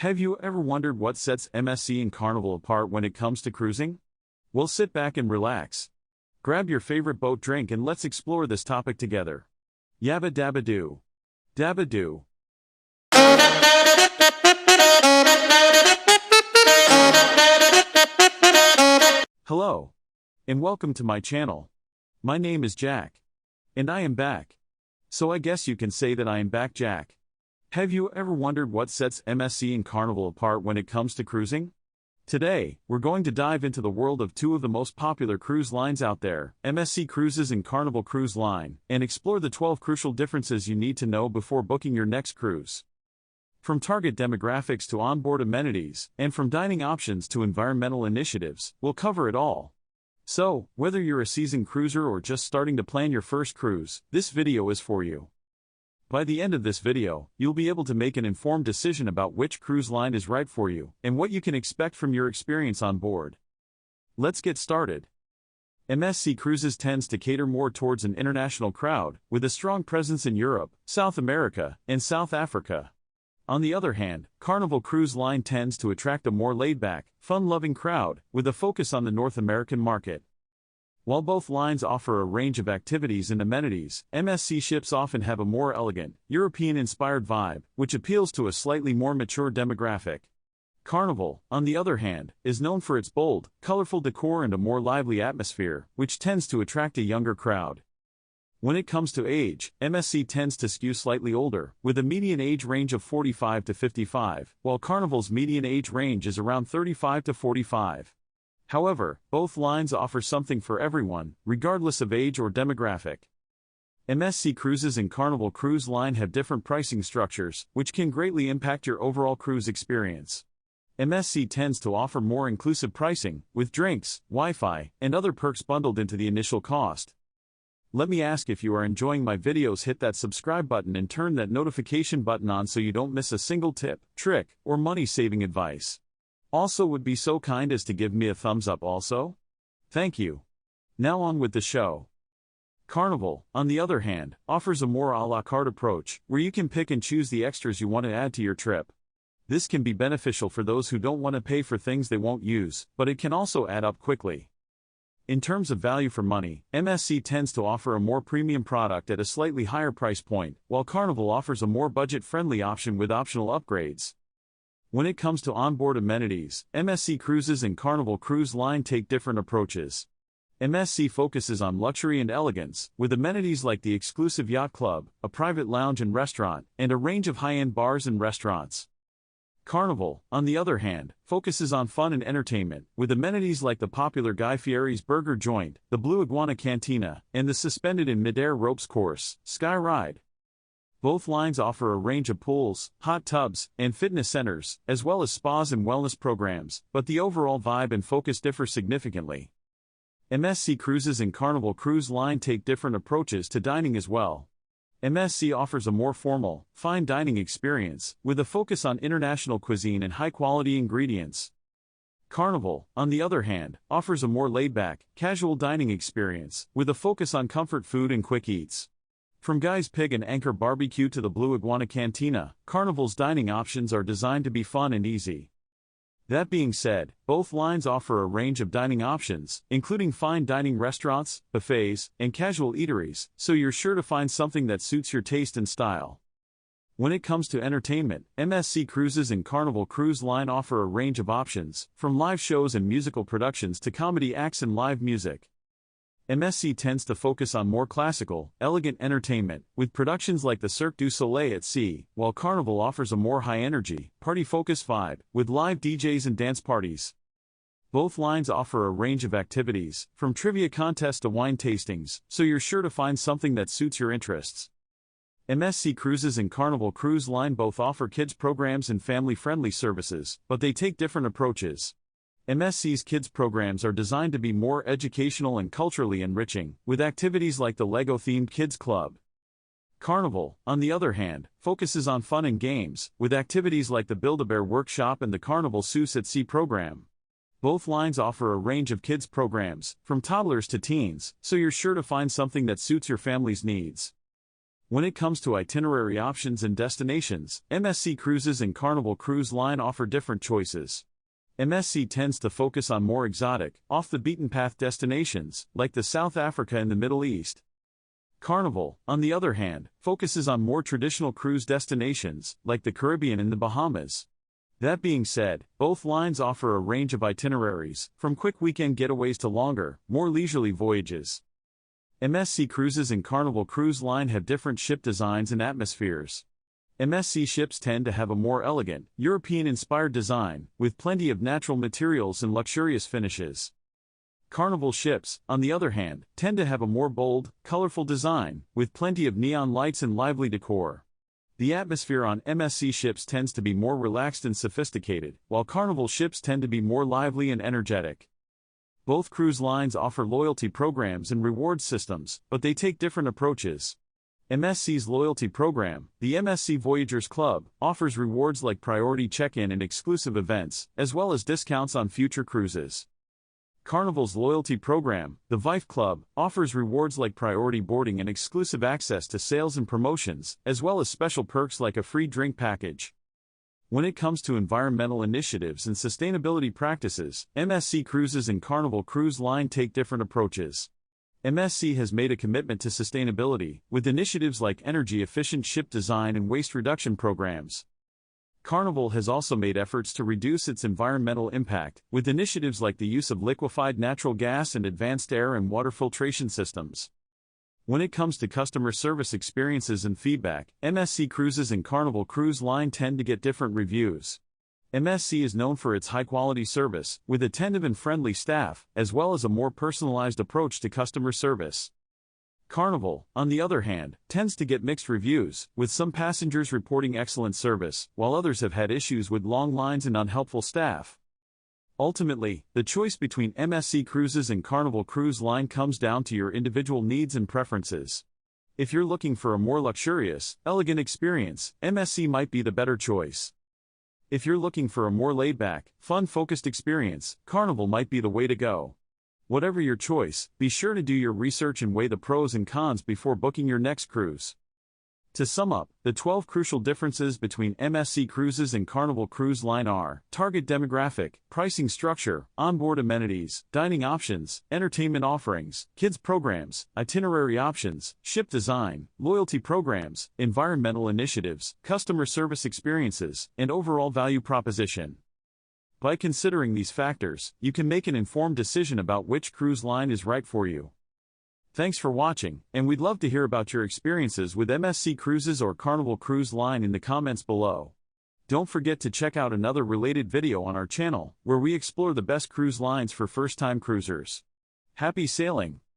Have you ever wondered what sets MSC and Carnival apart when it comes to cruising? Well, sit back and relax. Grab your favorite boat drink and let's explore this topic together. Yabba dabba doo. Dabba doo. Hello. And welcome to my channel. My name is Jack. And I am back. So I guess you can say that I am back, Jack. Have you ever wondered what sets MSC and Carnival apart when it comes to cruising? Today, we're going to dive into the world of two of the most popular cruise lines out there, MSC Cruises and Carnival Cruise Line, and explore the 12 crucial differences you need to know before booking your next cruise. From target demographics to onboard amenities, and from dining options to environmental initiatives, we'll cover it all. So, whether you're a seasoned cruiser or just starting to plan your first cruise, this video is for you. By the end of this video, you'll be able to make an informed decision about which cruise line is right for you, and what you can expect from your experience on board. Let's get started. MSC Cruises tends to cater more towards an international crowd, with a strong presence in Europe, South America, and South Africa. On the other hand, Carnival Cruise Line tends to attract a more laid-back, fun-loving crowd, with a focus on the North American market. While both lines offer a range of activities and amenities, MSC ships often have a more elegant, European-inspired vibe, which appeals to a slightly more mature demographic. Carnival, on the other hand, is known for its bold, colorful decor and a more lively atmosphere, which tends to attract a younger crowd. When it comes to age, MSC tends to skew slightly older, with a median age range of 45 to 55, while Carnival's median age range is around 35 to 45. However, both lines offer something for everyone, regardless of age or demographic. MSC Cruises and Carnival Cruise Line have different pricing structures, which can greatly impact your overall cruise experience. MSC tends to offer more inclusive pricing, with drinks, Wi-Fi, and other perks bundled into the initial cost. Let me ask, if you are enjoying my videos, hit that subscribe button and turn that notification button on so you don't miss a single tip, trick, or money-saving advice. Also, would be so kind as to give me a thumbs up also? Thank you. Now on with the show. Carnival, on the other hand, offers a more a la carte approach, where you can pick and choose the extras you want to add to your trip. This can be beneficial for those who don't want to pay for things they won't use, but it can also add up quickly. In terms of value for money, MSC tends to offer a more premium product at a slightly higher price point, while Carnival offers a more budget-friendly option with optional upgrades. When it comes to onboard amenities, MSC Cruises and Carnival Cruise Line take different approaches. MSC focuses on luxury and elegance, with amenities like the exclusive yacht club, a private lounge and restaurant, and a range of high-end bars and restaurants. Carnival, on the other hand, focuses on fun and entertainment, with amenities like the popular Guy Fieri's Burger Joint, the Blue Iguana Cantina, and the suspended in midair ropes course, Sky Ride. Both lines offer a range of pools, hot tubs, and fitness centers, as well as spas and wellness programs, but the overall vibe and focus differ significantly. MSC Cruises and Carnival Cruise Line take different approaches to dining as well. MSC offers a more formal, fine dining experience, with a focus on international cuisine and high-quality ingredients. Carnival, on the other hand, offers a more laid-back, casual dining experience, with a focus on comfort food and quick eats. From Guy's Pig and Anchor Barbecue to the Blue Iguana Cantina, Carnival's dining options are designed to be fun and easy. That being said, both lines offer a range of dining options, including fine dining restaurants, buffets, and casual eateries, so you're sure to find something that suits your taste and style. When it comes to entertainment, MSC Cruises and Carnival Cruise Line offer a range of options, from live shows and musical productions to comedy acts and live music. MSC tends to focus on more classical, elegant entertainment, with productions like the Cirque du Soleil at sea, while Carnival offers a more high-energy, party-focused vibe, with live DJs and dance parties. Both lines offer a range of activities, from trivia contests to wine tastings, so you're sure to find something that suits your interests. MSC Cruises and Carnival Cruise Line both offer kids programs and family-friendly services, but they take different approaches. MSC's kids programs are designed to be more educational and culturally enriching, with activities like the Lego-themed Kids Club. Carnival, on the other hand, focuses on fun and games, with activities like the Build-A-Bear Workshop and the Carnival Seuss at Sea program. Both lines offer a range of kids programs, from toddlers to teens, so you're sure to find something that suits your family's needs. When it comes to itinerary options and destinations, MSC Cruises and Carnival Cruise Line offer different choices. MSC tends to focus on more exotic, off-the-beaten-path destinations, like the South Africa and the Middle East. Carnival, on the other hand, focuses on more traditional cruise destinations, like the Caribbean and the Bahamas. That being said, both lines offer a range of itineraries, from quick weekend getaways to longer, more leisurely voyages. MSC Cruises and Carnival Cruise Line have different ship designs and atmospheres. MSC ships tend to have a more elegant, European-inspired design, with plenty of natural materials and luxurious finishes. Carnival ships, on the other hand, tend to have a more bold, colorful design, with plenty of neon lights and lively decor. The atmosphere on MSC ships tends to be more relaxed and sophisticated, while Carnival ships tend to be more lively and energetic. Both cruise lines offer loyalty programs and reward systems, but they take different approaches. MSC's loyalty program, the MSC Voyagers Club, offers rewards like priority check-in and exclusive events, as well as discounts on future cruises. Carnival's loyalty program, the VIFE Club, offers rewards like priority boarding and exclusive access to sales and promotions, as well as special perks like a free drink package. When it comes to environmental initiatives and sustainability practices, MSC Cruises and Carnival Cruise Line take different approaches. MSC has made a commitment to sustainability, with initiatives like energy-efficient ship design and waste reduction programs. Carnival has also made efforts to reduce its environmental impact, with initiatives like the use of liquefied natural gas and advanced air and water filtration systems. When it comes to customer service experiences and feedback, MSC Cruises and Carnival Cruise Line tend to get different reviews. MSC is known for its high-quality service, with attentive and friendly staff, as well as a more personalized approach to customer service. Carnival, on the other hand, tends to get mixed reviews, with some passengers reporting excellent service, while others have had issues with long lines and unhelpful staff. Ultimately, the choice between MSC Cruises and Carnival Cruise Line comes down to your individual needs and preferences. If you're looking for a more luxurious, elegant experience, MSC might be the better choice. If you're looking for a more laid-back, fun-focused experience, Carnival might be the way to go. Whatever your choice, be sure to do your research and weigh the pros and cons before booking your next cruise. To sum up, the 12 crucial differences between MSC Cruises and Carnival Cruise Line are: target demographic, pricing structure, onboard amenities, dining options, entertainment offerings, kids programs, itinerary options, ship design, loyalty programs, environmental initiatives, customer service experiences, and overall value proposition. By considering these factors, you can make an informed decision about which cruise line is right for you. Thanks for watching, and we'd love to hear about your experiences with MSC Cruises or Carnival Cruise Line in the comments below. Don't forget to check out another related video on our channel, where we explore the best cruise lines for first-time cruisers. Happy sailing!